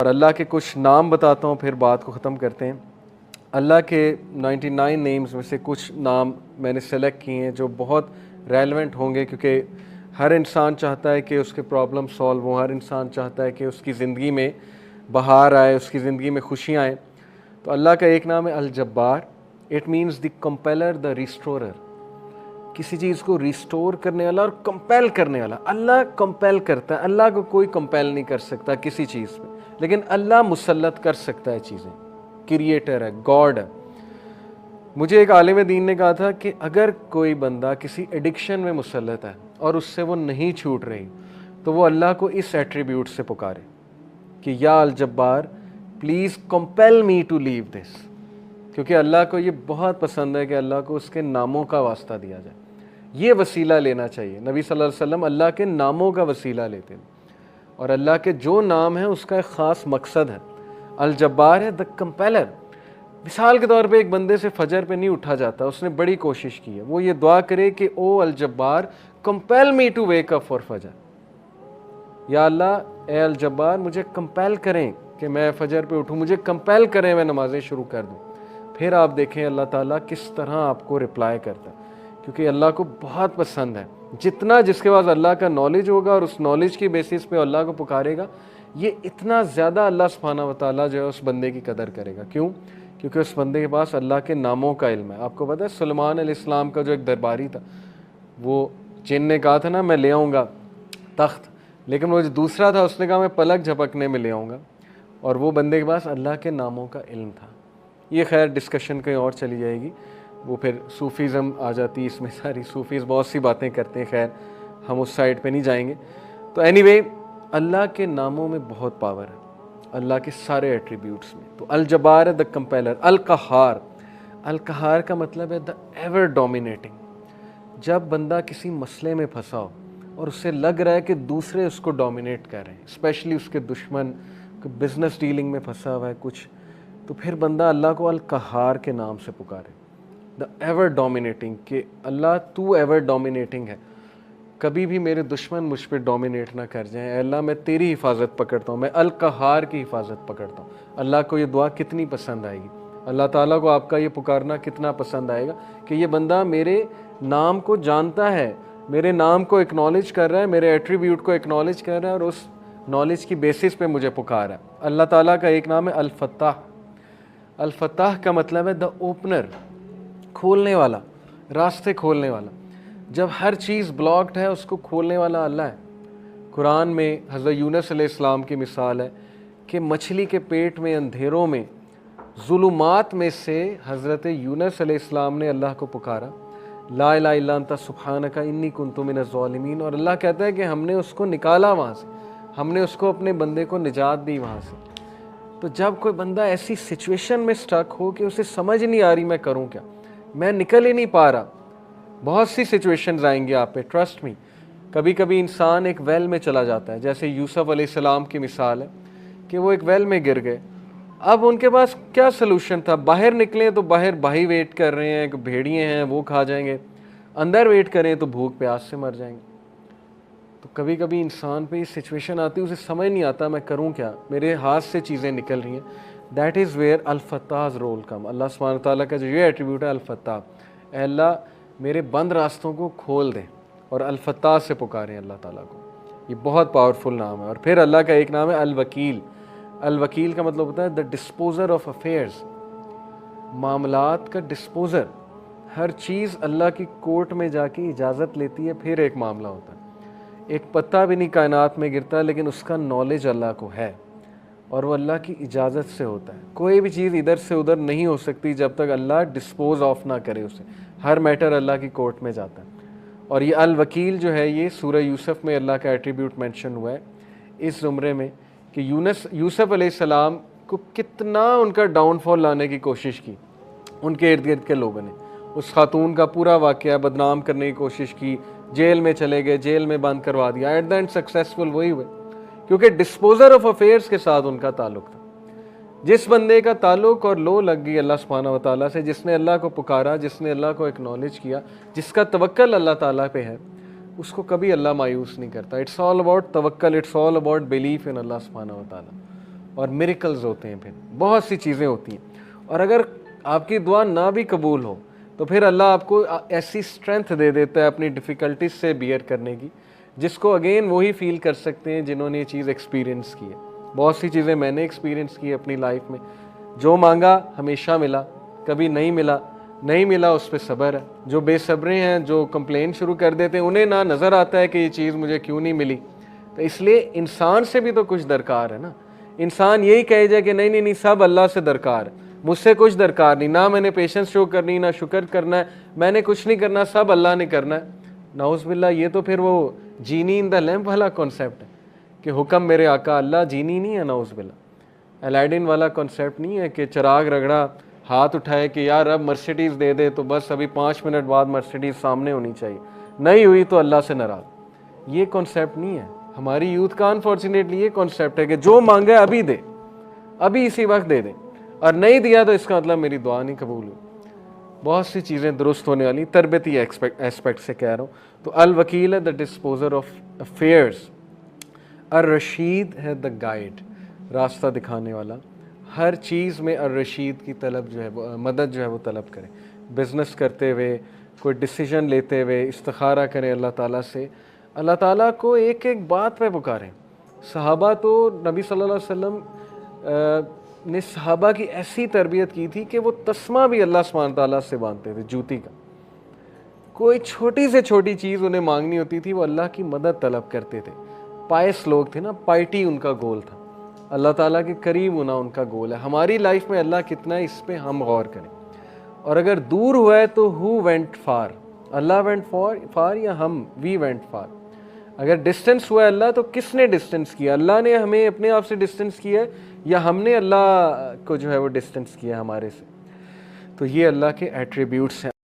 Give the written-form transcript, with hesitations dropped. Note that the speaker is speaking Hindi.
और अल्लाह के कुछ नाम बताता हूँ, फिर बात को ख़त्म करते हैं। अल्लाह के 99 नेम्स में से कुछ नाम मैंने सेलेक्ट किए हैं जो बहुत रेलेवेंट होंगे, क्योंकि हर इंसान चाहता है कि उसके प्रॉब्लम सॉल्व हों, हर इंसान चाहता है कि उसकी ज़िंदगी में बहार आए, उसकी ज़िंदगी में खुशियाँ आएँ। तो अल्लाह का एक नाम है Al Jabbar. It means the compeller, the restorer, किसी चीज़ को रिस्टोर करने वाला और कंपेल करने वाला। अल्लाह कंपेल करता है, अल्लाह को कोई कंपेल नहीं कर सकता किसी चीज़ पे, लेकिन अल्लाह मुसल्लत कर सकता है चीज़ें। क्रिएटर है, गॉड है। मुझे एक आलिम दीन ने कहा था कि अगर कोई बंदा किसी एडिक्शन में मुसल्लत है और उससे वो नहीं छूट रही, तो वो अल्लाह को इस एट्रीब्यूट से पुकारे कि या Al Jabbar please compel me to leave this, क्योंकि अल्लाह को ये बहुत पसंद है कि अल्लाह को उसके नामों का वास्ता दिया जाए। ये वसीला लेना चाहिए। नबी सल्लल्लाहु अलैहि वसल्लम अल्लाह के नामों का वसीला लेते हैं, और अल्लाह के जो नाम है उसका एक ख़ास मकसद है। अल जब्बार है द कंपेलर। मिसाल के तौर पे एक बंदे से फजर पे नहीं उठा जाता, उसने बड़ी कोशिश की है, वो ये दुआ करे कि ओ Al Jabbar compel me to wake up for Fajr, या अल्लाह ए अल जब्बार मुझे कंपेल करें कि मैं फजर पे उठूँ, मुझे कंपेल करें मैं नमाज़ें शुरू कर दूँ। फिर आप देखें अल्लाह ताला किस तरह आपको रिप्लाई करता है, क्योंकि अल्लाह को बहुत पसंद है। जितना जिसके पास अल्लाह का नॉलेज होगा और उस नॉलेज की बेसिस पे अल्लाह को पुकारेगा, ये इतना ज़्यादा अल्लाह सुब्हानहू व तआला जो है उस बंदे की कदर करेगा। क्यों? क्योंकि उस बंदे के पास अल्लाह के नामों का इल्म है। आपको पता है सुलेमान अलैहिस्सलाम का जो एक दरबारी था, वो जिन ने कहा था ना मैं ले आऊँगा तख्त, लेकिन वो जो दूसरा था उसने कहा मैं पलक झपकने में ले आऊँगा, और वो बंदे के पास अल्लाह के नामों का इल्म था। ये खैर डिस्कशन कहीं और चली जाएगी, वो फिर सूफ़ीज़म आ जाती है इसमें सारी। सूफ़ीज़ बहुत सी बातें करते हैं, खैर हम उस साइड पे नहीं जाएंगे। तो एनीवे अल्लाह के नामों में बहुत पावर है, अल्लाह के सारे एट्रीब्यूट्स में। तो अल जब्बार है द कंपेलर। अल कहार, अल कहार का मतलब है द एवर डोमिनेटिंग। जब बंदा किसी मसले में फंसा हो और उससे लग रहा है कि दूसरे उसको डोमिनेट कर रहे हैं, स्पेशली उसके दुश्मन, बिजनेस डीलिंग में फंसा हुआ है कुछ, तो फिर बंदा अल्लाह को अल कहार के नाम से पुकारे, द एवर डोमिनेटिंग, कि अल्लाह तू एवर डोमिनेटिंग है, कभी भी मेरे दुश्मन मुझ पर डोमिनेट ना कर जाएं। अल्लाह मैं तेरी हिफाजत पकड़ता हूँ, मैं अल कहार की हिफाजत पकड़ता हूँ। अल्लाह को ये दुआ कितनी पसंद आएगी, अल्लाह ताला को आपका ये पुकारना कितना पसंद आएगा कि ये बंदा मेरे नाम को जानता है, मेरे नाम को एक्नॉलेज कर रहा है, मेरे एट्रीब्यूट को एक्नॉलेज कर रहा है, और उस नॉलेज की बेसिस पे मुझे पुकार रहा है। अल्लाह ताला का एक नाम है अल फत्ताह। अल फत्ताह का मतलब है द ओपनर, खोलने वाला, रास्ते खोलने वाला। जब हर चीज़ ब्लॉक्ड है उसको खोलने वाला अल्लाह है। कुरान में हज़रत यूनुस अलैहिस्सलाम की मिसाल है कि मछली के पेट में अंधेरों में ज़ुलुमात में से हज़रत यूनुस अलैहिस्सलाम ने अल्लाह को पुकारा, ला इलाहा इल्ला अंता सुब्हानका इन्नी कुन्तु मिनज़ ज़ालिमीन, और अल्लाह कहता है कि हमने उसको निकाला वहाँ से, हमने उसको अपने बंदे को निजात दी वहाँ से। तो जब कोई बंदा ऐसी सिचुएशन में स्टक हो कि उसे समझ नहीं आ रही मैं करूँ क्या, मैं निकल ही नहीं पा रहा, बहुत सी सिचुएशंस आएंगी आप पे, ट्रस्ट मी। कभी कभी इंसान एक वेल में चला जाता है, जैसे यूसुफ अलैहिस्सलाम की मिसाल है कि वो एक वेल में गिर गए। अब उनके पास क्या सलूशन था? बाहर निकले तो बाहर भाई वेट कर रहे हैं, भेड़िए हैं वो खा जाएंगे, अंदर वेट करें तो भूख प्यास से मर जाएंगे। तो कभी कभी इंसान पे ये सिचुएशन आती है, उसे समझ नहीं आता मैं करूं क्या, मेरे हाथ से चीज़ें निकल रही हैं। That is where Al Fattah's role come. Allah सुब्हानहू व तआला का जो ये एट्रीब्यूट है अल फत्ताह, अल्लाह मेरे बंद रास्तों को खोल दें, और अल फत्ताह से पुकारें अल्लाह ताला को। ये बहुत पावरफुल नाम है। और फिर अल्लाह का एक नाम है अल वकील। अल वकील का मतलब होता है द डिस्पोज़र ऑफ अफेयर्स, मामलात का डिस्पोज़र। हर चीज़ अल्लाह की कोर्ट में जाके इजाज़त लेती है, फिर एक मामला होता है। एक पत्ता भी नहीं कायनात में गिरता, लेकिन उसका नॉलेज अल्लाह को है, और वो अल्लाह की इजाज़त से होता है। कोई भी चीज़ इधर से उधर नहीं हो सकती जब तक अल्लाह डिस्पोज ऑफ ना करे उसे। हर मैटर अल्लाह की कोर्ट में जाता है। और ये अल वकील जो है, ये सूरह यूसुफ में अल्लाह का एट्रीब्यूट मेंशन हुआ है इस ज़ुमरे में, कि यूसुफ अलैहिस्सलाम को कितना उनका डाउनफॉल लाने की कोशिश की उनके इर्द गिर्द के लोगों ने। उस खातून का पूरा वाक़या बदनाम करने की कोशिश की, जेल में चले गए, जेल में बंद करवा दिया, एट द एंड सक्सेसफुल वही हुए, क्योंकि डिस्पोजर ऑफ अफेयर्स के साथ उनका ताल्लुक था। जिस बंदे का ताल्लुक और लो लग गई अल्लाह सुब्हानहू व तआला से, जिसने अल्लाह को पुकारा, जिसने अल्लाह को एक्नॉलेज किया, जिसका तवक्कल अल्लाह ताला पे है, उसको कभी अल्लाह मायूस नहीं करता। इट्स ऑल अबाउट तवक्कल, it's all about belief in Allah सुब्हानहू व तआला। और मिरेकल्स होते हैं, फिर बहुत सी चीज़ें होती हैं। और अगर आपकी दुआ ना भी कबूल हो तो फिर अल्लाह आपको ऐसी स्ट्रेंथ दे देता है अपनी डिफ़िकल्टीज से बियर करने की, जिसको अगेन वही फील कर सकते हैं जिन्होंने ये चीज़ एक्सपीरियंस की है। बहुत सी चीज़ें मैंने एक्सपीरियंस की अपनी लाइफ में, जो मांगा हमेशा मिला, कभी नहीं मिला उस पर सब्र है। जो बेसब्रे हैं, जो कंप्लेन शुरू कर देते हैं, उन्हें ना नज़र आता है कि ये चीज़ मुझे क्यों नहीं मिली। तो इसलिए इंसान से भी तो कुछ दरकार है ना। इंसान यही कहे जाए कि नहीं नहीं नहीं, सब अल्लाह से दरकार है, मुझसे कुछ दरकार नहीं, ना मैंने पेशेंस शो करनी, ना शुक्र करना है, मैंने कुछ नहीं करना, सब अल्लाह ने करना है। नाउज़ बिल्लाह, ये तो फिर वो जीनी इन द लैम्प वाला कॉन्सेप्ट है कि हुक्म मेरे आका अल्लाह, जीनी नहीं है। नाउज़ बिल्लाह, अलादीन वाला कॉन्सेप्ट नहीं है कि चिराग रगड़ा, हाथ उठाए कि यार अब मर्सिडीज़ दे दे, तो बस अभी 5 मिनट बाद मर्सिडीज़ सामने होनी चाहिए, नहीं हुई तो अल्लाह से नाराज़। ये कॉन्सेप्ट नहीं है हमारी यूथ का। अनफॉर्चुनेटली ये कॉन्सेप्ट है कि जो मांगे अभी दे, अभी इसी वक्त दे दे, और नहीं दिया तो इसका मतलब मेरी दुआ नहीं कबूल हुई। बहुत सी चीज़ें दुरुस्त होने वाली, तरबियती एस्पेक्ट से कह रहा हूँ। तो अल वकील है द डिस्पोजर ऑफ अफेयर्स, अर रशीद है द गाइड, रास्ता दिखाने वाला। हर चीज़ में अर रशीद की तलब जो है, मदद जो है वो तलब करें। बिज़नेस करते हुए, कोई डिसीजन लेते हुए इस्तिखारा करें अल्लाह ताला से, अल्लाह ताला को एक एक बात पे पुकारें। सहाबा तो नबी सल्लल्लाहु अलैहि वसल्लम ने सहाबा की ऐसी तरबियत की थी कि वो तस्मा भी अल्लाह सुब्हानहू तआला से मांगते थे, जूती का। कोई छोटी से छोटी चीज़ उन्हें मांगनी होती थी, वो अल्लाह की मदद तलब करते थे। पायस लोग थे ना, पाइटी उनका गोल था, अल्लाह ताला के करीब होना उनका गोल है। हमारी लाइफ में अल्लाह कितना है, इस पे हम गौर करें। और अगर दूर हुआ है तो who went far, Allah went फार या हम, वी वेंट फार। अगर डिस्टेंस हुआ है अल्लाह, तो किसने डिस्टेंस किया? अल्लाह ने हमें अपने आप से डिस्टेंस किया है या हमने अल्लाह को जो है वो डिस्टेंस किया हमारे से? तो ये अल्लाह के एट्रीब्यूट्स हैं।